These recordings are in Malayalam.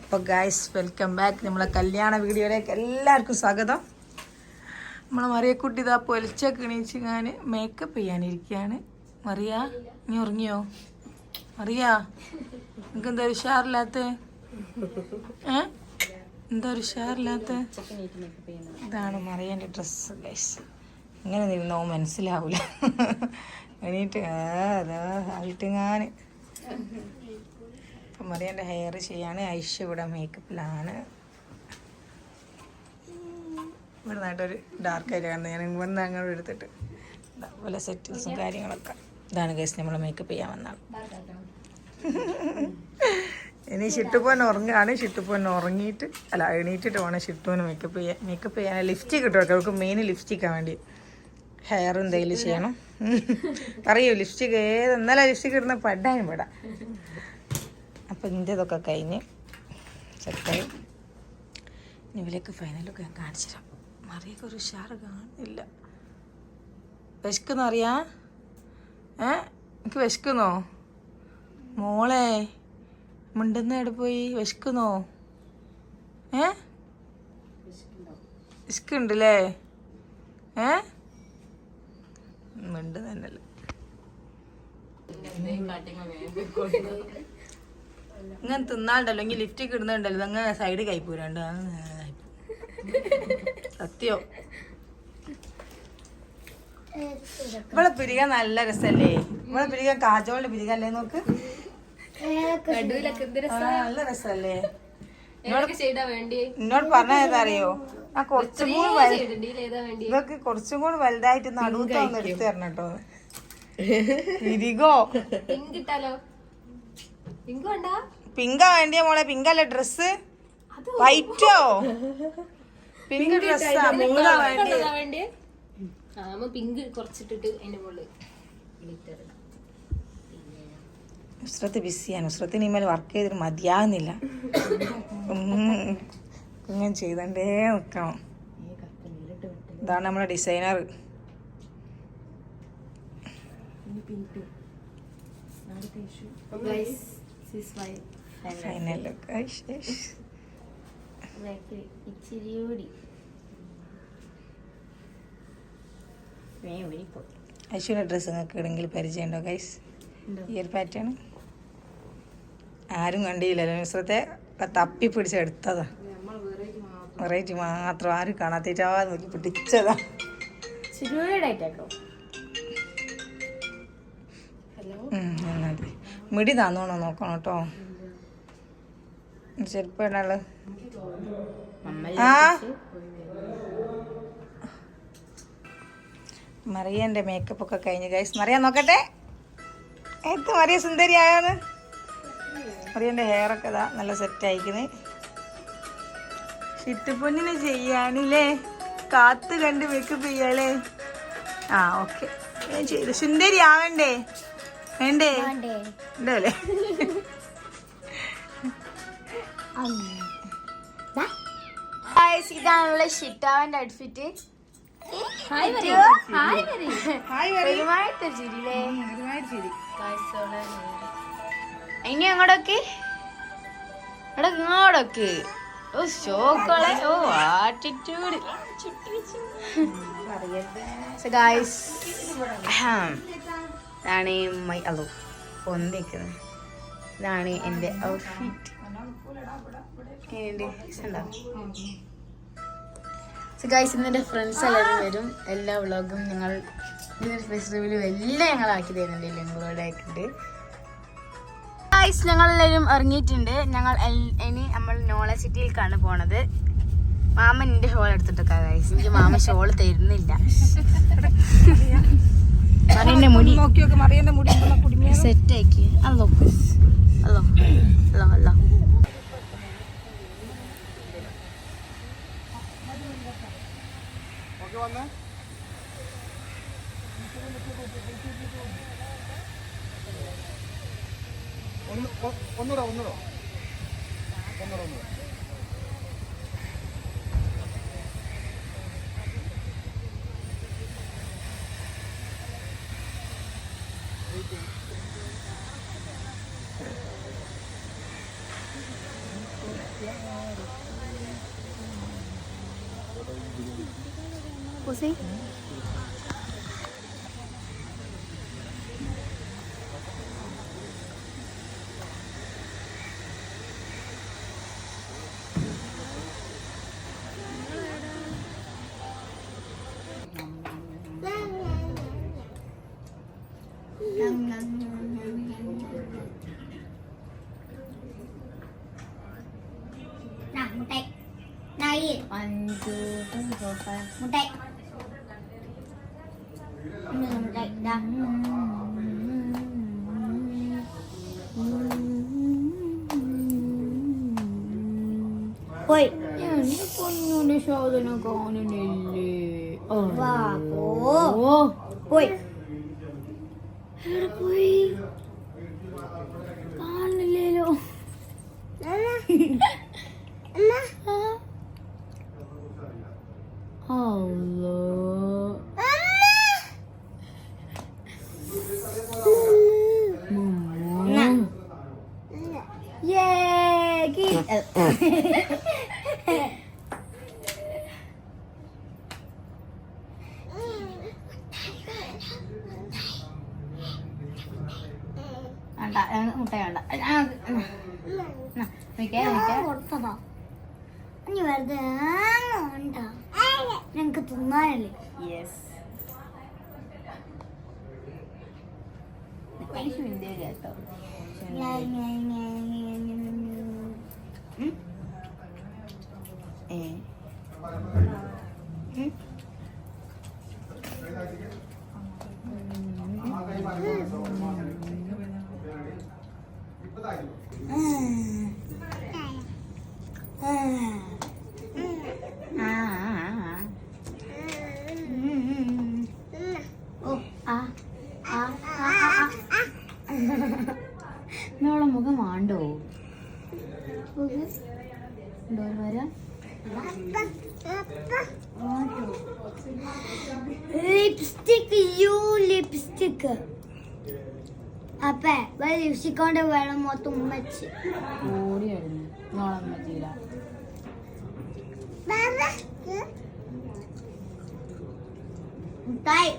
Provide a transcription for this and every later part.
അപ്പോൾ ഗൈസ് വെൽക്കം ബാക്ക്. നമ്മളെ കല്യാണ വീഡിയോയിലേക്ക് എല്ലാവർക്കും സ്വാഗതം. നമ്മളെ മറിയക്കുട്ടി ഇതാ പൊലിച്ചൊക്കെ എണീച്ച് ഞാൻ മേക്കപ്പ് ചെയ്യാനിരിക്കുകയാണ്. മറിയ നീ ഉറങ്ങിയോ? മറിയ നിങ്ങൾക്ക് എന്താ ഉഷാറില്ലാത്ത? എന്താ ഒരു ഉഷാറില്ലാത്ത? ഇതാണ് മറിയൻ്റെ ഡ്രസ്സ് ഗൈസ്. ഇങ്ങനെ നിന്നോ മനസ്സിലാവൂല. എണീറ്റ് അതാ ആയിട്ട് ഞാൻ അപ്പം മറിയൻ്റെ ഹെയർ ചെയ്യാണ്. ഐഷ ഇവിടെ മേക്കപ്പിലാണ്. ഇവിടെ നിന്നായിട്ടൊരു ഡാർക്കായിട്ട് കാണുന്നത് ഞാൻ ഇവിടുന്ന് അങ്ങനെ എടുത്തിട്ട് അതുപോലെ സെറ്റിൽസും കാര്യങ്ങളൊക്കെ. ഇതാണ് ഗൈസ് നമ്മൾ മേക്കപ്പ് ചെയ്യാൻ വന്നാണ്. ഇനി ഷിട്ടുപോൻ ഉറങ്ങുകയാണ്. ഷിട്ടുപോൻ ഉറങ്ങിയിട്ട് അല്ല എണീറ്റിട്ട് വേണം ഷിട്ടുപോന് മേക്കപ്പ് ചെയ്യാൻ ലിപ്സ്റ്റിക് കിട്ടും. അവർക്ക് മെയിൻ ലിപ്സ്റ്റിക്കാണ് വേണ്ടി. ഹെയർ എന്തെങ്കിലും ചെയ്യണം. അറിയോ ലിപ്സ്റ്റിക് ഇന്നലെ ലിപ്സ്റ്റിക് ഇടുന്ന പണ്ടായും ഇവിടെ. അപ്പം ഇതിൻ്റെതൊക്കെ കഴിഞ്ഞ് സെറ്റായി. ഇവലേക്ക് ഫൈനലൊക്കെ ഞാൻ കാണിച്ചു തരാം. മറിയൊക്കെ ഒരു ഉഷാറ് കാണുന്നില്ല. വിശക്കുന്നോ അറിയാ? എനിക്ക് വിശക്കുന്നോ മോളെ? മിണ്ടുന്ന എവിടെ പോയി? വിശക്കുന്നോ? വിശക്കുണ്ടല്ലേ? മിണ്ട് തന്നെയല്ലേ. ഇങ്ങനെ തിന്നാണ്ടല്ലോ എങ്കിൽ ലിഫ്റ്റിക്ക് ഇടുന്നുണ്ടല്ലോ അങ്ങനെ സൈഡ് കൈപ്പൂരാണ്ട് സത്യോ. ഇവിടെ പിരികാൻ നല്ല രസല്ലേ? ഇവിടെ പിരികാൻ കാജോളിന്റെ പിരികല്ലേ? നോക്ക് നല്ല രസല്ലേ? എന്നോട് പറഞ്ഞ ഏതാ അറിയോ? ആ കുറച്ചും കൂടി ഇവർക്ക് കുറച്ചും കൂടി വലുതായിട്ട് നടുത്തൊന്ന് എടുത്ത് തരണം കേട്ടോ. പിരികോ പിങ്കാ വേണ്ടിയ മോളെ? പിങ്കല്ലേ ഡ്രസ്? വൈറ്റോ? പിങ്ക് ഡ്രസ്സാ മൂന്നാ വേണ്ടി. പിങ്ക് കുറച്ചിട്ടിട്ട് അതിന്റെ മുകളിൽ നുസ്രത്ത് ബിസിയാണ്. നുസ്രത്തിന് ഇനിമേൽ വർക്ക് ചെയ്തിട്ട് മതിയാകുന്നില്ല. ഇങ്ങനെ ചെയ്തേ നിൽക്കണം. ഇതാണ് നമ്മളെ designer. Final look. Aishwarya dress നിങ്ങൾക്ക് ഇടെങ്കിൽ പരിചയമുണ്ടോ ഗൈസ്? ഈ ഒരു പാറ്റേൺ ആരും കണ്ടില്ലല്ലോ. നുസ്രത്തെ തപ്പി പിടിച്ചെടുത്തതാ. വെറൈറ്റി മാത്രം ആരും കാണാത്തിട്ടാ നോക്കി പിടിച്ചതാ. മിടി താന്നോണോ നോക്കണം കേട്ടോ. ചെരുപ്പാള് മറിയന്റെ മേക്കപ്പ് ഒക്കെ കഴിഞ്ഞ് ഗൈസ്. മറിയ നോക്കട്ടെ എത്ര മറിയ സുന്ദരി ആയോന്ന്. മറിയന്റെ ഹെയർ ഒക്കെ ഇതാ നല്ല സെറ്റ് ആയിക്കുന്നത്. ഷിട്ടുപൊന്നിനെ ചെയ്യാനില്ലേ? കാത്ത് കണ്ട് മേക്കപ്പ് ചെയ്യാലേ? ആ ഓക്കെ ഞാൻ ചെയ്തു. സുന്ദരി ആവണ്ടേ? വേണ്ടേ? ഉണ്ടല്ലേ? ഇതാണുള്ള ഷിട്ടാവന്റെ ഔട്ട്ഫിറ്റ്. ഇനി അങ്ങോട്ടൊക്കെ ഇങ്ങോട്ടൊക്കെ ഷോക്കളെ ആറ്റിറ്റ്യൂഡ്. ഇതാണ് ഒന്നിക്കുന്നത്. ഇതാണ് എൻ്റെ ഔട്ട്ഫിറ്റ്. ഗൈസ് ഇന്നെൻ്റെ ഫ്രണ്ട്സ് എല്ലാവരും വരും. എല്ലാ വ്ളോഗും ഞങ്ങൾ ഫെസ്റ്റിവലും എല്ലാം ഞങ്ങൾ ആക്കി തരുന്നുണ്ട്. ഞങ്ങളോട് ആയിട്ടുണ്ട് ഗൈസ്. ഞങ്ങളെല്ലാവരും ഇറങ്ങിയിട്ടുണ്ട്. ഞങ്ങൾ ഇനി നമ്മൾ നോളജ് സിറ്റിയിലേക്കാണ് പോണത്. മാമൻ എൻ്റെ ഷോൾ എടുത്തിട്ടൊക്കെ ഗൈസ്. എനിക്ക് മാമൻ ഷോൾ തരുന്നില്ല. മുടി സെറ്റാക്കി. അല്ലോ അല്ലോ അല്ലോ അല്ലോ. ഒന്നൂടോ പൂസി മുട്ടായി നായി 1 2 3 4 5 മുട്ടായി മുട്ടായി ദാ പോയി പൊന്നുനെ ശോധന കാണുന്നില്ലേ വാ പോയി പോയി കാണില്ലല്ലോ അല്ലോ വേണ്ട മുട്ട വേണ്ട കൊടുത്തതാ ഇനി വെറുതെ ഉണ്ടോ ഞങ്ങക്ക് തിന്നാനല്ലേ യെസ് കേട്ടോ നമ്മളെ മുഖം വാണ്ടോ വരാ ലിപ്സ്റ്റിക് ലിപ്സ്റ്റിക് അപ്പേ ലിപ്സ്റ്റിക് കൊണ്ട് വേണം മൊത്തം ഉമ്മച്ച് ഓടിയായിരുന്നു നോളം പറ്റിയില്ല മുട്ടായി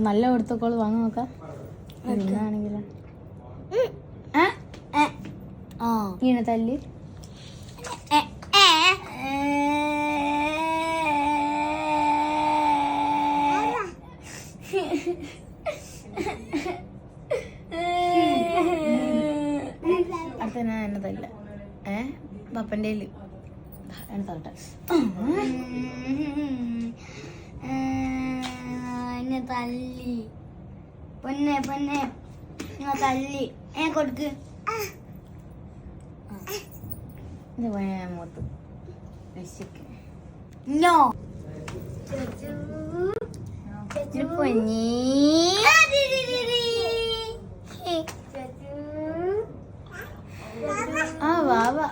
നല്ല കൊടുത്തോക്കോള് വാങ്ങി നോക്കാം ആണെങ്കിലോ ഇങ്ങനെ തല്ലി അടുത്ത ഞാൻ എന്നെ തല്ല പപ്പൻ്റെ എന്നെ തരട്ടെ എന്നെ തല്ലി പൊന്നെ പൊന്നെ ഞാൻ തല്ലി കൊടുക്ക് ഇത് പോയാ മുഖത്ത് രക്ഷിക്ക് നോ പൊന്നീ ആ വാവ